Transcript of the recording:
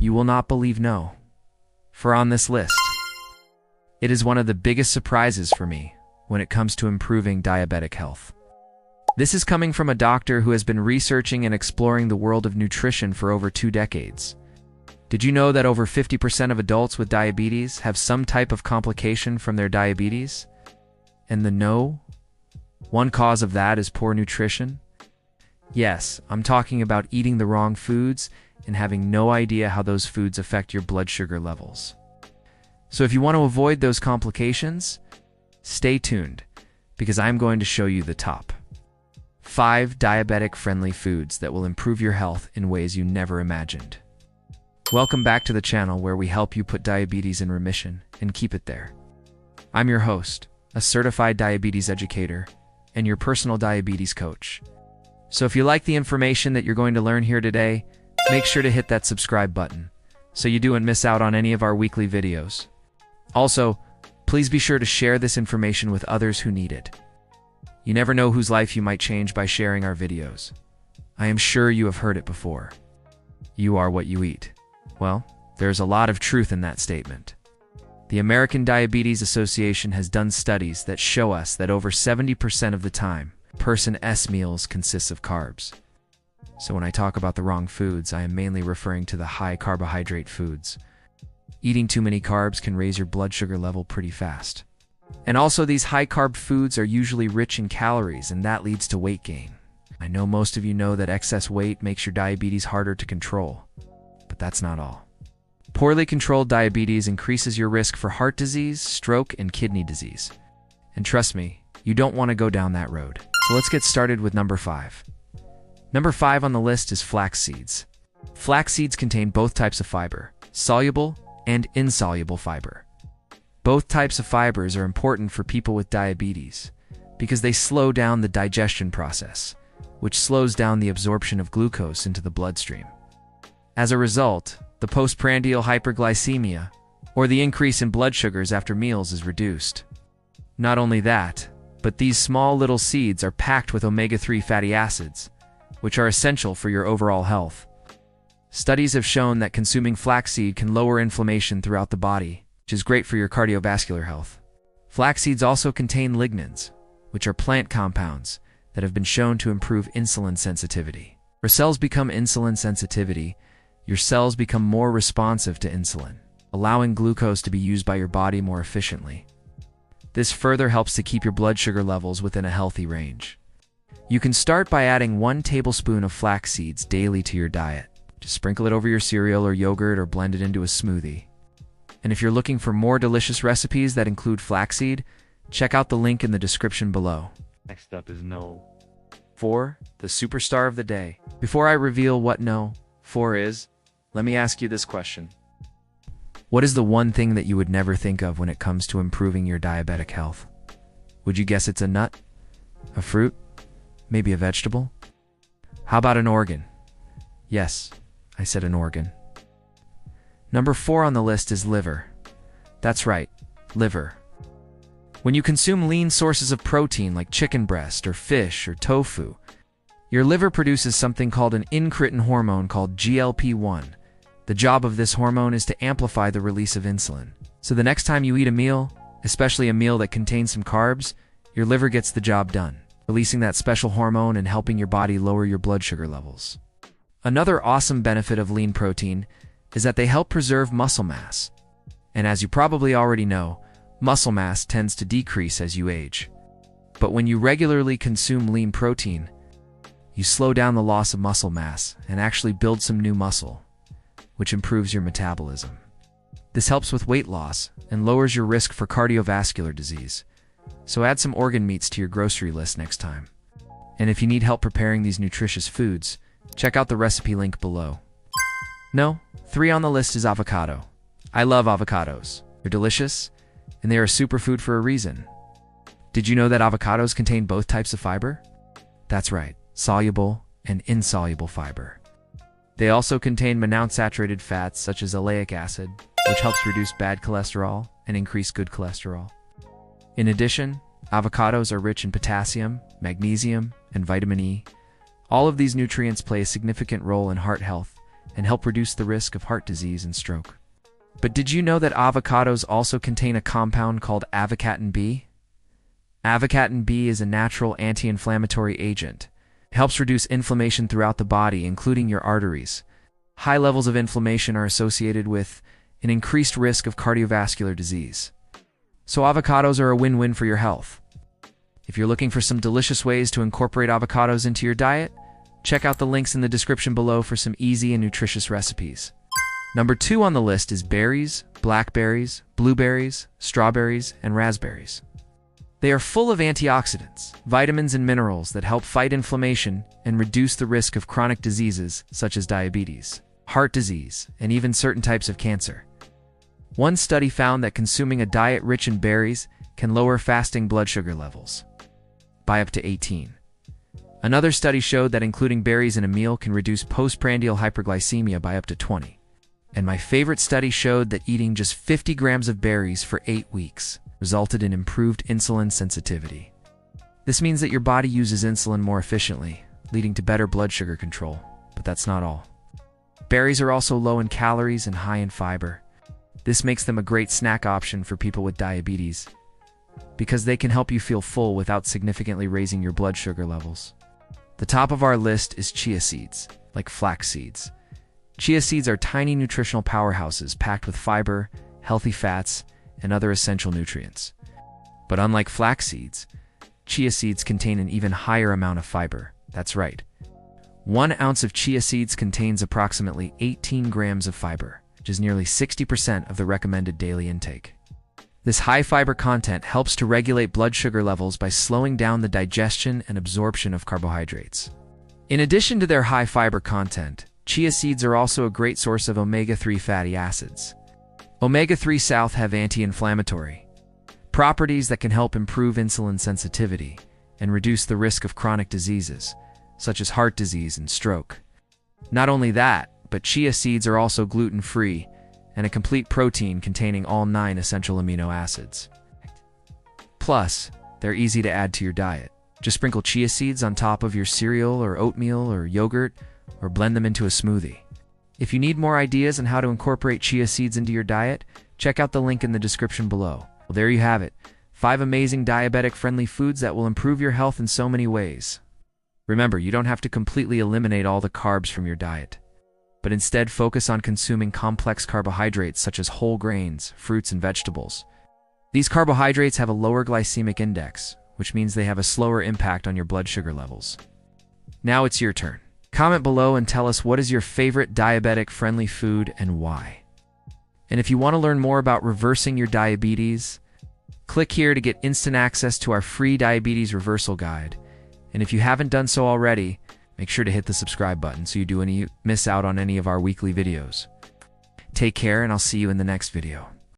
You will not believe no. For on this list, it is one of the biggest surprises for me when it comes to improving diabetic health. This is coming from a doctor who has been researching and exploring the world of nutrition for over 2 decades. Did you know that over 50% of adults with diabetes have some type of complication from their diabetes? And one cause of that is poor nutrition? Yes, I'm talking about eating the wrong foods and having no idea how those foods affect your blood sugar levels. So if you want to avoid those complications, stay tuned, because I'm going to show you the top 5 diabetic-friendly foods that will improve your health in ways you never imagined. Welcome back to the channel where we help you put diabetes in remission and keep it there. I'm your host, a certified diabetes educator, and your personal diabetes coach. So if you like the information that you're going to learn here today, make sure to hit that subscribe button so you don't miss out on any of our weekly videos. Also, please be sure to share this information with others who need it. You never know whose life you might change by sharing our videos. I am sure you have heard it before. You are what you eat. Well, there's a lot of truth in that statement. The American Diabetes Association has done studies that show us that over 70% of the time, a person's meals consist of carbs. So when I talk about the wrong foods, I am mainly referring to the high carbohydrate foods. Eating too many carbs can raise your blood sugar level pretty fast. And also, these high-carb foods are usually rich in calories, and that leads to weight gain. I know most of you know that excess weight makes your diabetes harder to control, but that's not all. Poorly controlled diabetes increases your risk for heart disease, stroke, and kidney disease. And trust me, you don't want to go down that road. So let's get started with number 5. Number 5 on the list is flax seeds. Flax seeds contain both types of fiber, soluble and insoluble fiber. Both types of fibers are important for people with diabetes because they slow down the digestion process, which slows down the absorption of glucose into the bloodstream. As a result, the postprandial hyperglycemia, or the increase in blood sugars after meals, is reduced. Not only that, but these small little seeds are packed with omega-3 fatty acids, which are essential for your overall health. Studies have shown that consuming flaxseed can lower inflammation throughout the body, which is great for your cardiovascular health. Flax seeds also contain lignans, which are plant compounds that have been shown to improve insulin sensitivity. When cells become insulin sensitivity, your cells become more responsive to insulin, allowing glucose to be used by your body more efficiently. This further helps to keep your blood sugar levels within a healthy range. You can start by adding 1 tablespoon of flax seeds daily to your diet. Just sprinkle it over your cereal or yogurt or blend it into a smoothie. And if you're looking for more delicious recipes that include flaxseed, check out the link in the description below. Next up is No. 4, the superstar of the day. Before I reveal what No. 4 is, let me ask you this question. What is the one thing that you would never think of when it comes to improving your diabetic health? Would you guess it's a nut? A fruit? Maybe a vegetable? How about an organ? Yes, I said an organ. Number 4 on the list is liver. That's right, liver. When you consume lean sources of protein like chicken breast or fish or tofu, your liver produces something called an incretin hormone called GLP-1. The job of this hormone is to amplify the release of insulin. So the next time you eat a meal, especially a meal that contains some carbs, your liver gets the job done, releasing that special hormone and helping your body lower your blood sugar levels. Another awesome benefit of lean protein is that they help preserve muscle mass. And as you probably already know, muscle mass tends to decrease as you age. But when you regularly consume lean protein, you slow down the loss of muscle mass and actually build some new muscle, which improves your metabolism. This helps with weight loss and lowers your risk for cardiovascular disease. So add some organ meats to your grocery list next time. And if you need help preparing these nutritious foods, check out the recipe link below. No, 3 on the list is avocado. I love avocados. They're delicious, and they are a superfood for a reason. Did you know that avocados contain both types of fiber? That's right, soluble and insoluble fiber. They also contain monounsaturated fats such as oleic acid, which helps reduce bad cholesterol and increase good cholesterol. In addition, avocados are rich in potassium, magnesium, and vitamin E. All of these nutrients play a significant role in heart health and help reduce the risk of heart disease and stroke. But did you know that avocados also contain a compound called avocatin B? Avocatin B is a natural anti-inflammatory agent. It helps reduce inflammation throughout the body, including your arteries. High levels of inflammation are associated with an increased risk of cardiovascular disease. So avocados are a win-win for your health. If you're looking for some delicious ways to incorporate avocados into your diet, check out the links in the description below for some easy and nutritious recipes. Number 2 on the list is berries, blackberries, blueberries, strawberries, and raspberries. They are full of antioxidants, vitamins, and minerals that help fight inflammation and reduce the risk of chronic diseases such as diabetes, heart disease, and even certain types of cancer. One study found that consuming a diet rich in berries can lower fasting blood sugar levels by up to 18. Another study showed that including berries in a meal can reduce postprandial hyperglycemia by up to 20. And my favorite study showed that eating just 50 grams of berries for 8 weeks resulted in improved insulin sensitivity. This means that your body uses insulin more efficiently, leading to better blood sugar control. But that's not all. Berries are also low in calories and high in fiber. This makes them a great snack option for people with diabetes, because they can help you feel full without significantly raising your blood sugar levels. The top of our list is chia seeds, like flax seeds. Chia seeds are tiny nutritional powerhouses packed with fiber, healthy fats, and other essential nutrients. But unlike flax seeds, chia seeds contain an even higher amount of fiber. That's right. 1 ounce of chia seeds contains approximately 18 grams of fiber, which is nearly 60% of the recommended daily intake. This high fiber content helps to regulate blood sugar levels by slowing down the digestion and absorption of carbohydrates. In addition to their high fiber content, chia seeds are also a great source of omega-3 fatty acids. Omega-3 south have anti-inflammatory properties that can help improve insulin sensitivity and reduce the risk of chronic diseases, such as heart disease and stroke. Not only that, but chia seeds are also gluten-free and a complete protein containing all 9 essential amino acids. Plus, they're easy to add to your diet. Just sprinkle chia seeds on top of your cereal or oatmeal or yogurt, or blend them into a smoothie. If you need more ideas on how to incorporate chia seeds into your diet, check out the link in the description below. Well, there you have it. 5 amazing diabetic-friendly foods that will improve your health in so many ways. Remember, you don't have to completely eliminate all the carbs from your diet, but instead focus on consuming complex carbohydrates such as whole grains, fruits, and vegetables. These carbohydrates have a lower glycemic index, which means they have a slower impact on your blood sugar levels. Now it's your turn. Comment below and tell us what is your favorite diabetic-friendly food and why. And if you want to learn more about reversing your diabetes, click here to get instant access to our free diabetes reversal guide. And if you haven't done so already, make sure to hit the subscribe button so you don't miss out on any of our weekly videos. Take care, and I'll see you in the next video.